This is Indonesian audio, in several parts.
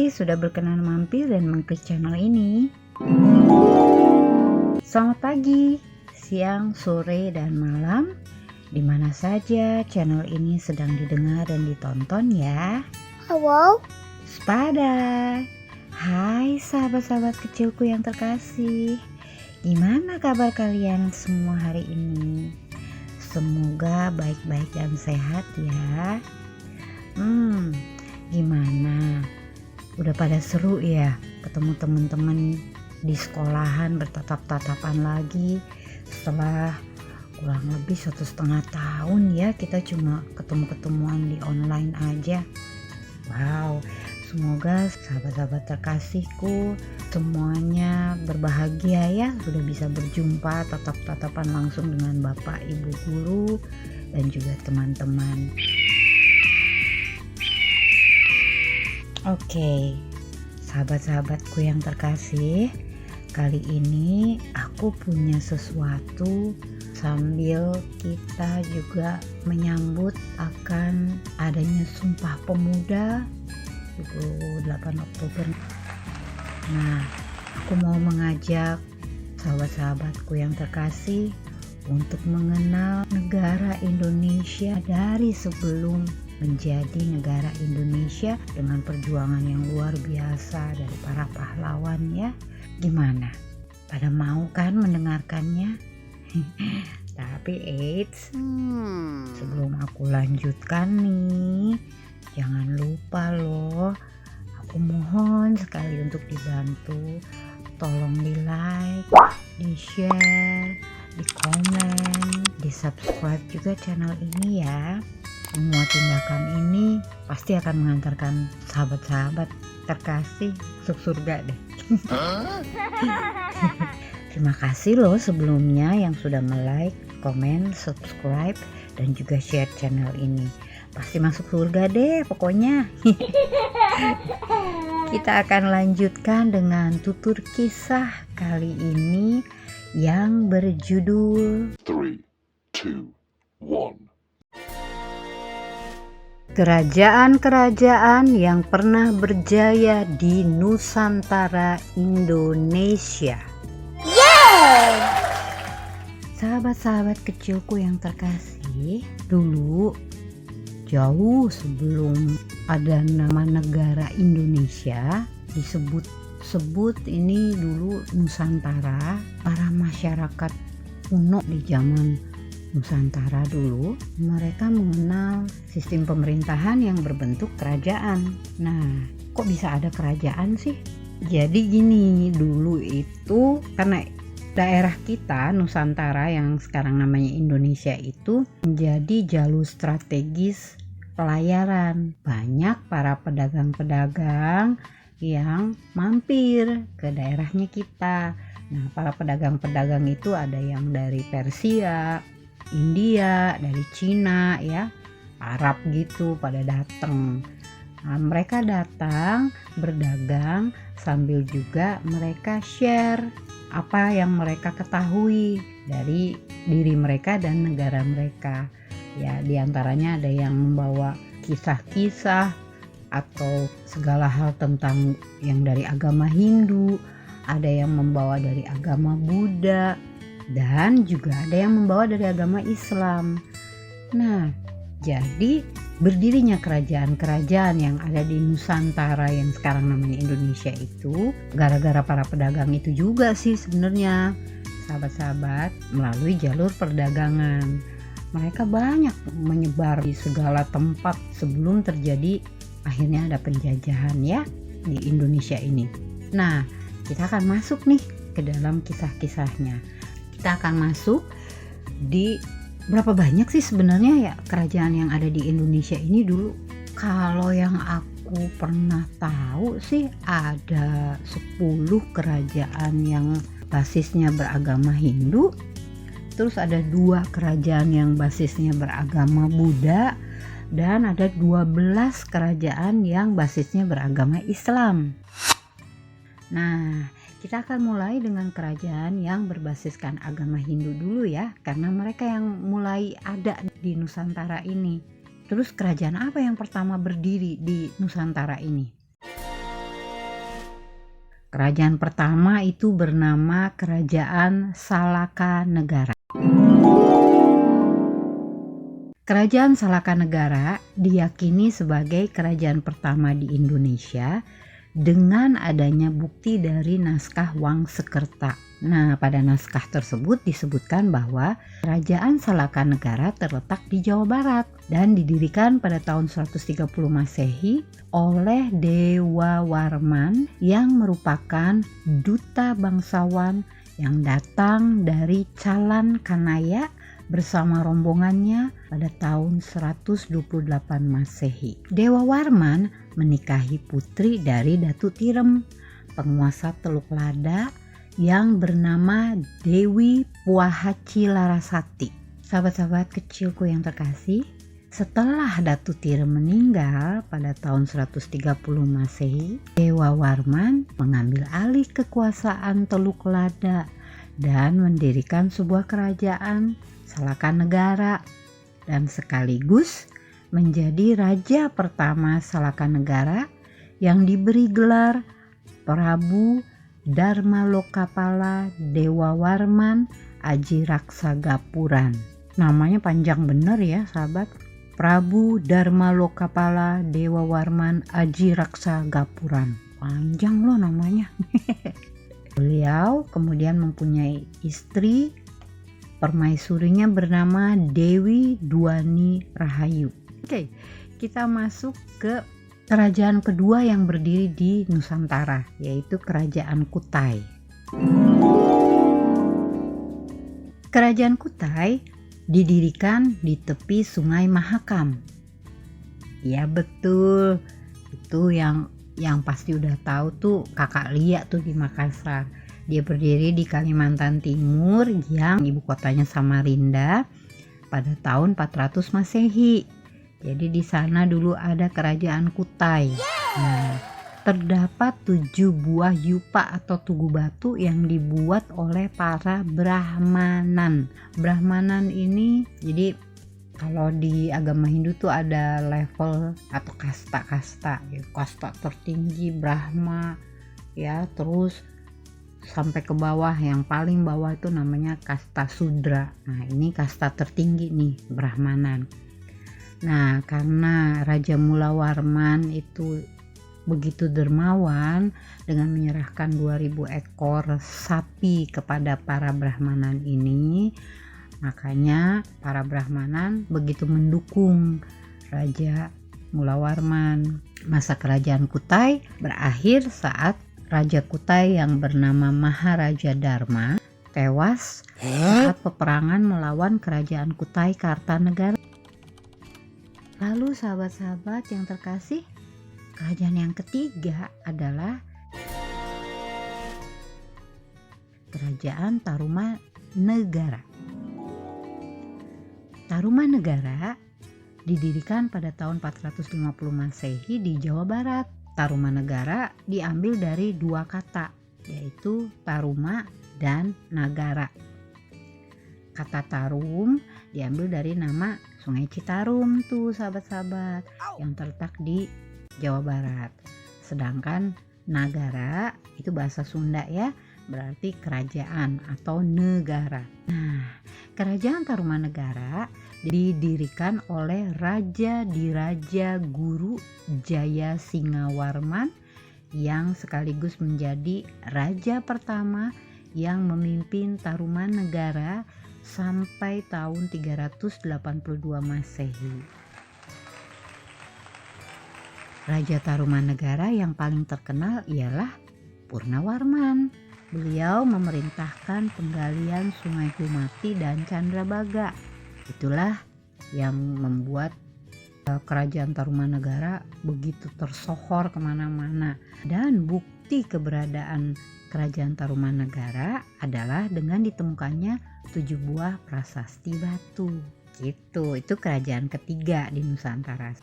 kasih sudah berkenan mampir dan mengklik channel ini. Selamat pagi, siang, sore, dan malam, di mana saja channel ini sedang didengar dan ditonton ya. Halo, Waspada. Hai sahabat-sahabat kecilku yang terkasih. Gimana kabar kalian semua hari ini? Semoga baik-baik dan sehat ya. Gimana? Udah pada seru ya ketemu teman-teman di sekolahan bertatap-tatapan lagi setelah kurang lebih 1,5 tahun ya kita cuma ketemu-ketemuan di online aja. Wow, semoga sahabat-sahabat terkasihku semuanya berbahagia ya, sudah bisa berjumpa tatap-tatapan langsung dengan Bapak Ibu guru dan juga teman-teman. Oke, sahabat-sahabatku yang terkasih, kali ini aku punya sesuatu sambil kita juga menyambut akan adanya Sumpah Pemuda 28 Oktober. Nah, aku mau mengajak sahabat-sahabatku yang terkasih untuk mengenal negara Indonesia dari sebelum menjadi negara Indonesia dengan perjuangan yang luar biasa dari para pahlawan ya. Gimana? Pada mau kan mendengarkannya? Tapi sebelum aku lanjutkan nih, jangan lupa loh, aku mohon sekali untuk dibantu, tolong di like, di share, di komen, di subscribe juga channel ini ya. Semua tindakan ini pasti akan mengantarkan sahabat-sahabat terkasih masuk surga deh. Terima kasih loh sebelumnya yang sudah like, komen, subscribe, dan juga share channel ini. Pasti masuk surga deh pokoknya. Kita akan lanjutkan dengan tutur kisah kali ini yang berjudul 3, 2, 1. Kerajaan-kerajaan yang pernah berjaya di Nusantara Indonesia. yeay! Sahabat-sahabat kecilku yang terkasih, dulu jauh sebelum ada nama negara Indonesia disebut ini dulu Nusantara. Para masyarakat kuno di zaman Nusantara dulu, mereka mengenal sistem pemerintahan yang berbentuk kerajaan. Nah, kok bisa ada kerajaan sih? Jadi gini, dulu itu karena daerah kita Nusantara yang sekarang namanya Indonesia itu menjadi jalur strategis pelayaran. Banyak para pedagang-pedagang yang mampir ke daerahnya kita. Nah, para pedagang-pedagang itu ada yang dari Persia, India, dari Cina ya, Arab gitu pada datang. Nah, mereka datang berdagang sambil juga mereka share apa yang mereka ketahui dari diri mereka dan negara mereka. Ya, diantaranya ada yang membawa kisah-kisah atau segala hal tentang yang dari agama Hindu, ada yang membawa dari agama Buddha, dan juga ada yang membawa dari agama Islam. Nah, jadi berdirinya kerajaan-kerajaan yang ada di Nusantara yang sekarang namanya Indonesia itu gara-gara para pedagang itu juga sih sebenarnya, sahabat-sahabat, melalui jalur perdagangan. Mereka banyak menyebar di segala tempat sebelum terjadi akhirnya ada penjajahan ya di Indonesia ini. Nah, kita akan masuk nih ke dalam kisah-kisahnya. Kita akan masuk di berapa banyak sih sebenarnya ya kerajaan yang ada di Indonesia ini dulu. Kalau yang aku pernah tahu sih ada 10 kerajaan yang basisnya beragama Hindu. Terus ada 2 kerajaan yang basisnya beragama Buddha, dan ada 12 kerajaan yang basisnya beragama Islam. Nah, kita akan mulai dengan kerajaan yang berbasiskan agama Hindu dulu ya, karena mereka yang mulai ada di Nusantara ini. Terus kerajaan apa yang pertama berdiri di Nusantara ini? Kerajaan pertama itu bernama Kerajaan Salaka Negara. Kerajaan Salaka Negara diyakini sebagai kerajaan pertama di Indonesia dengan adanya bukti dari naskah Wangsekerta. Nah, pada naskah tersebut disebutkan bahwa Kerajaan Salaka Negara terletak di Jawa Barat dan didirikan pada tahun 130 Masehi oleh Dewa Warman yang merupakan duta bangsawan yang datang dari Calan Kanaya bersama rombongannya pada tahun 128 Masehi. Dewa Warman menikahi putri dari Datu Tirem, penguasa Teluk Lada yang bernama Dewi Puahaci Larasati. Sahabat-sahabat kecilku yang terkasih, setelah Datu Tirem meninggal pada tahun 130 Masehi, Dewa Warman mengambil alih kekuasaan Teluk Lada dan mendirikan sebuah kerajaan Salaka Negara dan sekaligus menjadi raja pertama Salaka Negara yang diberi gelar Prabu Dharma Lokapala Dewa Warman Aji Raksa Gapuran. Namanya panjang bener ya sahabat. Prabu Dharma Lokapala Dewa Warman Aji Raksa Gapuran. Panjang loh namanya. Beliau kemudian mempunyai istri, permaisurinya bernama Dewi Duani Rahayu. Oke, kita masuk ke kerajaan kedua yang berdiri di Nusantara, yaitu Kerajaan Kutai. Kerajaan Kutai didirikan di tepi Sungai Mahakam. Ya betul, itu yang pasti udah tahu tuh Kakak Lia tuh di Makassar. Dia berdiri di Kalimantan Timur yang ibu kotanya Samarinda pada tahun 400 Masehi. Jadi di sana dulu ada Kerajaan Kutai. Nah, terdapat 7 buah yupa atau tugu batu yang dibuat oleh para Brahmanan. Brahmanan ini jadi kalau di agama Hindu tuh ada level atau kasta-kasta, ya. Kasta tertinggi Brahma, ya, terus sampai ke bawah, yang paling bawah itu namanya kasta Sudra. Nah, ini kasta tertinggi nih, Brahmanan. Nah, karena Raja Mula Warman itu begitu dermawan dengan menyerahkan 2000 ekor sapi kepada para Brahmanan ini, makanya para Brahmanan begitu mendukung Raja Mula Warman. Masa kerajaan Kutai berakhir saat Raja Kutai yang bernama Maharaja Dharma tewas saat peperangan melawan Kerajaan Kutai Kartanegara. Lalu sahabat-sahabat yang terkasih, kerajaan yang ketiga adalah Kerajaan Tarumanegara. Tarumanegara didirikan pada tahun 450 Masehi di Jawa Barat. Tarumanegara diambil dari 2 kata, yaitu Taruma dan Nagara. Kata Tarum diambil dari nama Sungai Citarum tuh sahabat-sahabat yang terletak di Jawa Barat. Sedangkan Nagara itu bahasa Sunda ya, berarti kerajaan atau negara. Nah, Kerajaan Tarumanegara didirikan oleh Raja Diraja Guru Jaya Singawarman yang sekaligus menjadi raja pertama yang memimpin Tarumanegara sampai tahun 382 Masehi. Raja Tarumanegara yang paling terkenal ialah Purnawarman. Beliau memerintahkan penggalian Sungai Gumati dan Candrabaga. Itulah yang membuat kerajaan Tarumanegara begitu tersohor kemana-mana. Dan bukti keberadaan kerajaan Tarumanegara adalah dengan ditemukannya 7 buah prasasti batu. Gitu, itu kerajaan ketiga di Nusantara.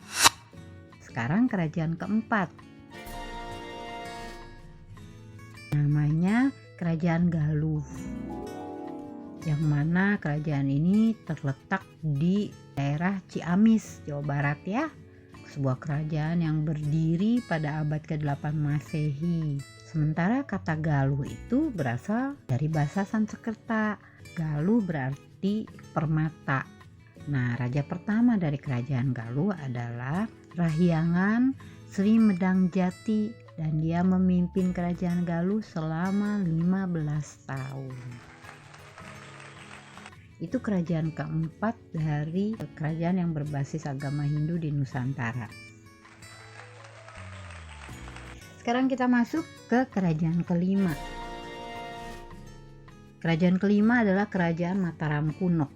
Sekarang kerajaan keempat. Namanya Kerajaan Galuh. Yang mana kerajaan ini terletak di daerah Ciamis, Jawa Barat ya. sebuah kerajaan yang berdiri pada abad ke-8 Masehi. Sementara kata Galuh itu berasal dari bahasa Sanskerta. Galuh berarti permata. Nah, raja pertama dari kerajaan Galuh adalah Rahyangan Sri Medang Jati, dan dia memimpin kerajaan Galuh selama 15 tahun. Itu kerajaan keempat dari kerajaan yang berbasis agama Hindu di Nusantara. Sekarang kita masuk ke kerajaan kelima. Kerajaan kelima adalah kerajaan Mataram kuno.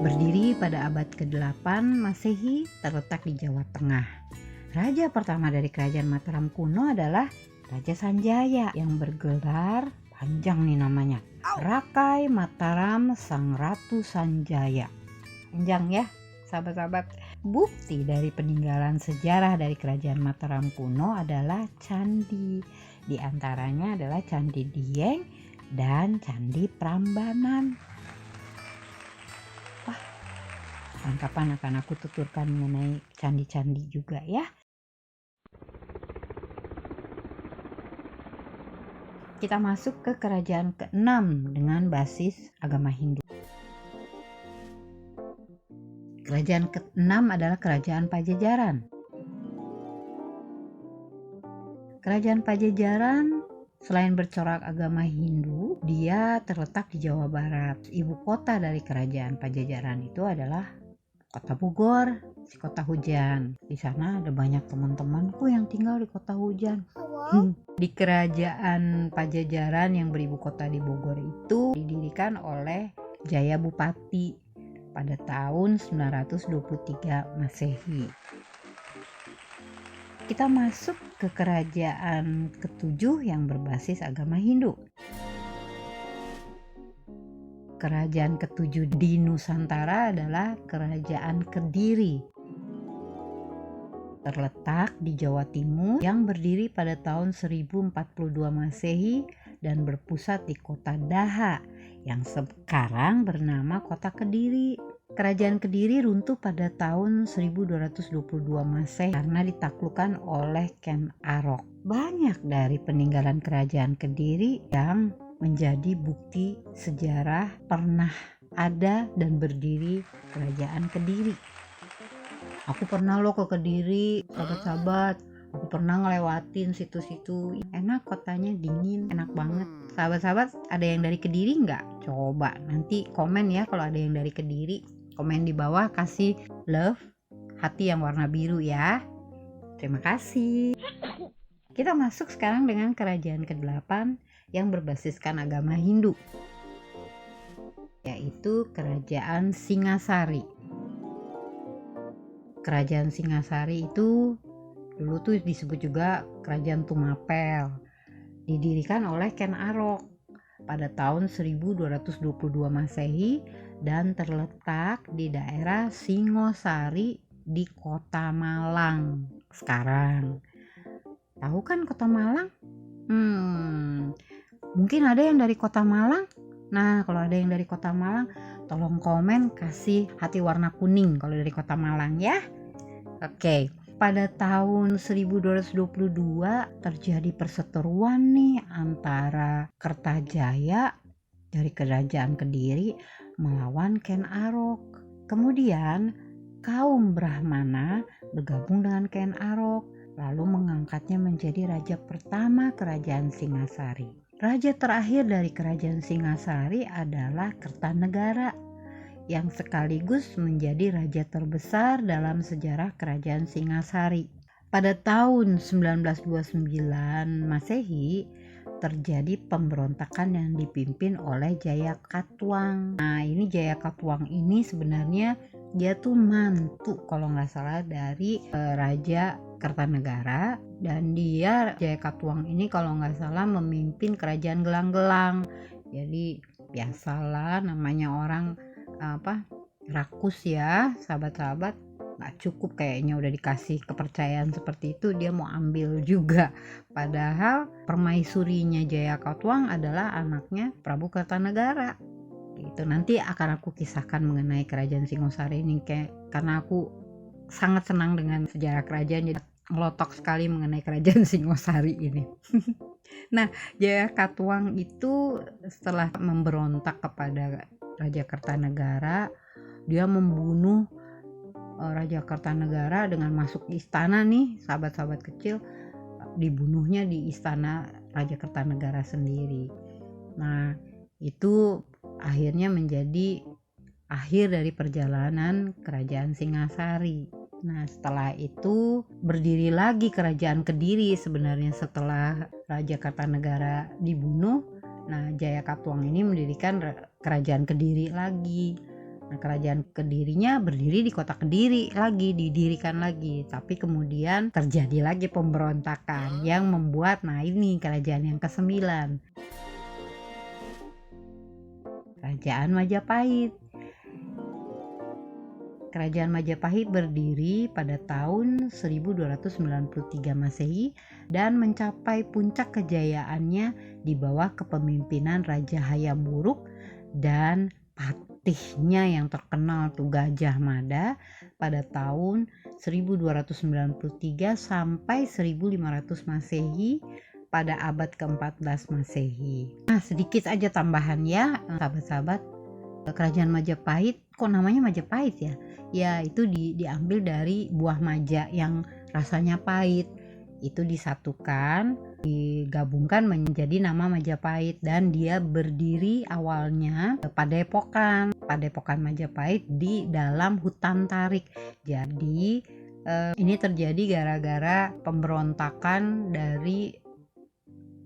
Berdiri pada abad ke-8 Masehi, terletak di Jawa Tengah. Raja pertama dari kerajaan Mataram kuno adalah Raja Sanjaya yang bergelar, panjang nih namanya, Rakai Mataram Sang Ratu Sanjaya. Panjang ya sahabat-sahabat. Bukti dari peninggalan sejarah dari kerajaan Mataram kuno adalah candi. Di antaranya adalah Candi Dieng dan Candi Prambanan. Wah, kapan akan aku tuturkan mengenai candi-candi juga ya. Kita masuk ke kerajaan ke-6 dengan basis agama Hindu. Kerajaan ke-6 adalah Kerajaan Pajajaran. Kerajaan Pajajaran selain bercorak agama Hindu, dia terletak di Jawa Barat. Ibu kota dari kerajaan Pajajaran itu adalah Kota Bogor, si kota hujan. Di sana ada banyak teman-temanku yang tinggal di kota hujan. Di kerajaan Pajajaran yang beribu kota di Bogor itu didirikan oleh Jaya Bupati pada tahun 923 Masehi. Kita masuk ke kerajaan ke-7 yang berbasis agama Hindu. Kerajaan ke-7 di Nusantara adalah Kerajaan Kediri. Terletak di Jawa Timur yang berdiri pada tahun 1042 Masehi dan berpusat di kota Daha yang sekarang bernama Kota Kediri. Kerajaan Kediri runtuh pada tahun 1222 Masehi karena ditaklukkan oleh Ken Arok. Banyak dari peninggalan kerajaan Kediri yang menjadi bukti sejarah pernah ada dan berdiri kerajaan Kediri. Aku pernah loh ke Kediri, sahabat-sahabat. Aku pernah ngelewatin situ-situ. Enak, kotanya dingin, enak banget. Sahabat-sahabat, ada yang dari Kediri nggak? Coba nanti komen ya kalau ada yang dari Kediri. Komen di bawah, kasih love, hati yang warna biru ya. Terima kasih. Kita masuk sekarang dengan kerajaan ke-8 yang berbasiskan agama Hindu, yaitu Kerajaan Singasari. Kerajaan Singasari itu dulu tuh disebut juga Kerajaan Tumapel. Didirikan oleh Ken Arok pada tahun 1222 Masehi dan terletak di daerah Singosari di Kota Malang sekarang. Tahu kan Kota Malang? Mungkin ada yang dari Kota Malang. Nah, kalau ada yang dari Kota Malang, tolong komen kasih hati warna kuning kalau dari Kota Malang ya. Oke, pada tahun 1222 terjadi perseteruan nih antara Kertajaya dari Kerajaan Kediri melawan Ken Arok. Kemudian kaum Brahmana bergabung dengan Ken Arok, lalu mengangkatnya menjadi raja pertama Kerajaan Singasari. Raja terakhir dari Kerajaan Singasari adalah Kertanegara yang sekaligus menjadi raja terbesar dalam sejarah Kerajaan Singasari. Pada tahun 1929 Masehi terjadi pemberontakan yang dipimpin oleh Jaya Katuang. Nah, ini Jaya Katuang ini sebenarnya dia tuh mantu kalau nggak salah dari Raja Kertanegara, dan dia Jaya Katuang ini kalau nggak salah memimpin kerajaan gelang-gelang. Jadi biasalah namanya orang rakus ya sahabat-sahabat, nggak cukup kayaknya udah dikasih kepercayaan seperti itu dia mau ambil juga, padahal permaisurinya Jaya Katuang adalah anaknya Prabu Kertanegara. Itu nanti akan aku kisahkan mengenai Kerajaan Singosari ini karena aku sangat senang dengan sejarah kerajaan, jadi ngelotok sekali mengenai kerajaan Singosari ini. Nah, Jaya Katuang itu setelah memberontak kepada Raja Kertanegara, dia membunuh Raja Kertanegara dengan masuk istana nih, sahabat-sahabat kecil, dibunuhnya di istana Raja Kertanegara sendiri. Nah, itu akhirnya menjadi akhir dari perjalanan kerajaan Singasari. Nah, setelah itu berdiri lagi kerajaan Kediri sebenarnya setelah Raja Kertanegara dibunuh. Nah, Jaya Katuang ini mendirikan kerajaan Kediri lagi. Nah, kerajaan Kedirinya berdiri di kota Kediri lagi, didirikan lagi. Tapi kemudian terjadi lagi pemberontakan yang membuat, nah ini kerajaan yang ke-9. Kerajaan Majapahit. Kerajaan Majapahit berdiri pada tahun 1293 Masehi dan mencapai puncak kejayaannya di bawah kepemimpinan Raja Hayam Wuruk dan patihnya yang terkenal tuh Gajah Mada pada tahun 1293 sampai 1500 Masehi pada abad ke-14 Masehi. Nah, sedikit aja tambahan ya, sahabat-sahabat. Kerajaan Majapahit, kok namanya Majapahit ya? Ya, itu diambil dari buah maja yang rasanya pahit. Itu disatukan, digabungkan menjadi nama Majapahit, dan dia berdiri awalnya Padepokan Majapahit di dalam hutan tarik. Jadi ini terjadi gara-gara pemberontakan dari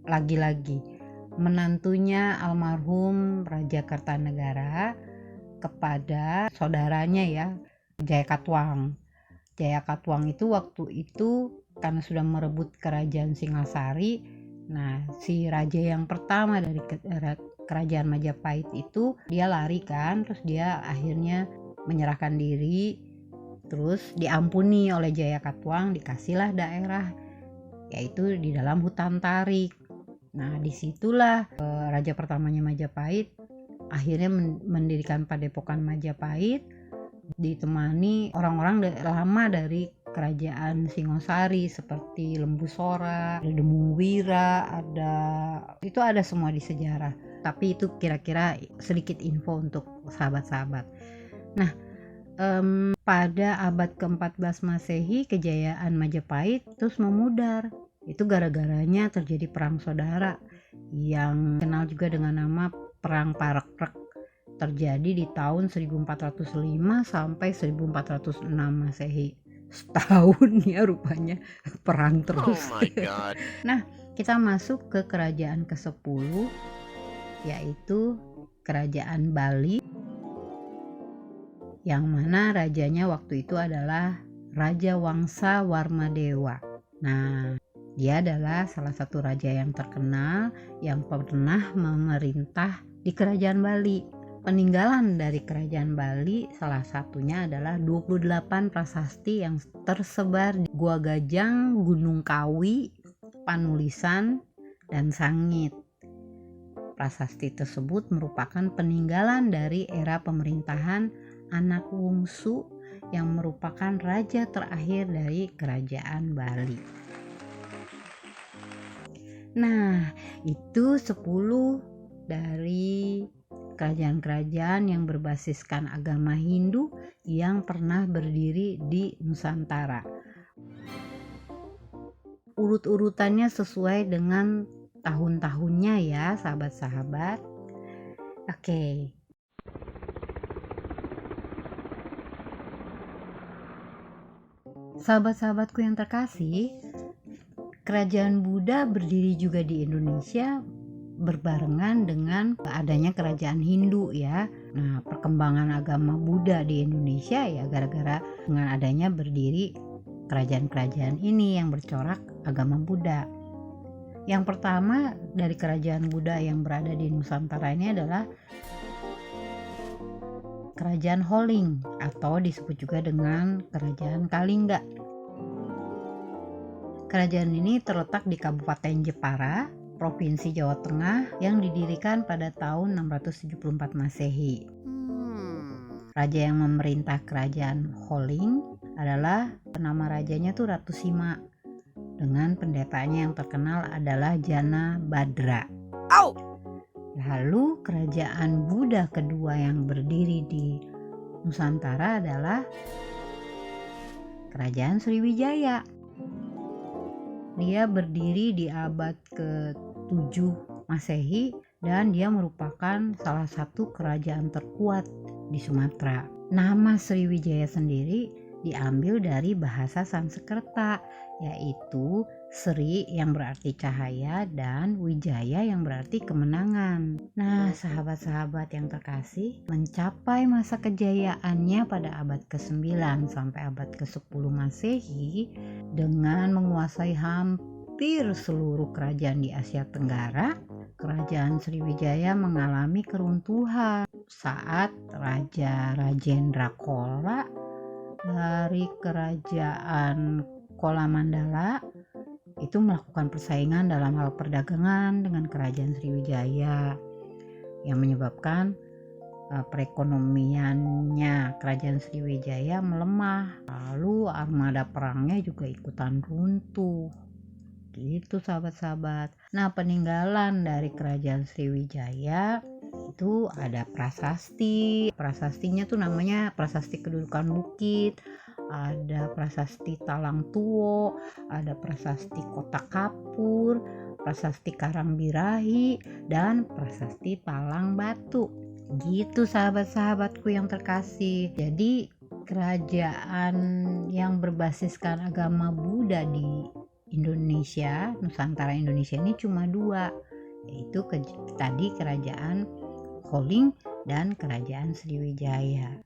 lagi-lagi menantunya almarhum Raja Kertanegara kepada saudaranya ya, Jaya Katuang. Jaya Katuang itu waktu itu karena sudah merebut kerajaan Singasari. Nah, si raja yang pertama dari kerajaan Majapahit itu dia lari kan, terus dia akhirnya menyerahkan diri, terus diampuni oleh Jaya Katuang, dikasihlah daerah yaitu di dalam hutan tarik. Nah, disitulah raja pertamanya Majapahit akhirnya mendirikan Padepokan Majapahit, ditemani orang-orang lama dari kerajaan Singosari seperti Lembu Sora, Demungwira, itu ada semua di sejarah. Tapi itu kira-kira sedikit info untuk sahabat-sahabat. Nah, pada abad ke-14 Masehi kejayaan Majapahit terus memudar. Itu gara-garanya terjadi perang saudara yang dikenal juga dengan nama Perang Parekrek, terjadi di tahun 1405 sampai 1406 Masehi. Setahun ya rupanya perang terus. Oh my God. Nah, kita masuk ke kerajaan ke-10, yaitu kerajaan Bali, yang mana rajanya waktu itu adalah Raja Wangsa Warmadewa. Nah, dia adalah salah satu raja yang terkenal yang pernah memerintah di kerajaan Bali. Peninggalan dari kerajaan Bali salah satunya adalah 28 prasasti yang tersebar di Gua Gajang, Gunung Kawi, Panulisan, dan Sangit. Prasasti tersebut merupakan peninggalan dari era pemerintahan Anak Wungsu yang merupakan raja terakhir dari kerajaan Bali. Nah, itu 10 dari kerajaan-kerajaan yang berbasiskan agama Hindu yang pernah berdiri di Nusantara. Urut-urutannya sesuai dengan tahun-tahunnya ya, sahabat-sahabat. Oke. Sahabat-sahabatku yang terkasih, kerajaan Buddha berdiri juga di Indonesia berbarengan dengan adanya kerajaan Hindu ya. Nah, perkembangan agama Buddha di Indonesia ya gara-gara dengan adanya berdiri kerajaan-kerajaan ini yang bercorak agama Buddha. Yang pertama dari kerajaan Buddha yang berada di Nusantara ini adalah Kerajaan Holling atau disebut juga dengan Kerajaan Kalingga. Kerajaan ini terletak di Kabupaten Jepara, Provinsi Jawa Tengah yang didirikan pada tahun 674 Masehi. Raja yang memerintah Kerajaan Holling adalah nama rajanya tuh Ratu Sima dengan pendetanya yang terkenal adalah Jana Badra. Lalu kerajaan Buddha kedua yang berdiri di Nusantara adalah Kerajaan Sriwijaya. Dia berdiri di abad ke-7 Masehi dan dia merupakan salah satu kerajaan terkuat di Sumatera. Nama Sriwijaya sendiri diambil dari bahasa Sanskerta, yaitu Sri yang berarti cahaya dan Wijaya yang berarti kemenangan. Nah, sahabat-sahabat yang terkasih, mencapai masa kejayaannya pada abad ke-9 sampai abad ke-10 Masehi dengan menguasai hampir seluruh kerajaan di Asia Tenggara, Kerajaan Sriwijaya mengalami keruntuhan saat Raja Rajendra Chola dari Kerajaan Cholamandala itu melakukan persaingan dalam hal perdagangan dengan Kerajaan Sriwijaya yang menyebabkan perekonomiannya Kerajaan Sriwijaya melemah. Lalu armada perangnya juga ikutan runtuh. Gitu sahabat-sahabat. Nah, peninggalan dari Kerajaan Sriwijaya itu ada prasasti. Prasastinya tuh namanya Prasasti Kedudukan Bukit, ada Prasasti Talang Tuwo, ada Prasasti Kota Kapur, Prasasti Karangbirahi, dan Prasasti Talang Batu. Gitu sahabat-sahabatku yang terkasih. Jadi kerajaan yang berbasiskan agama Buddha di Indonesia, Nusantara Indonesia ini cuma 2, yaitu tadi Kerajaan Choling dan Kerajaan Sriwijaya.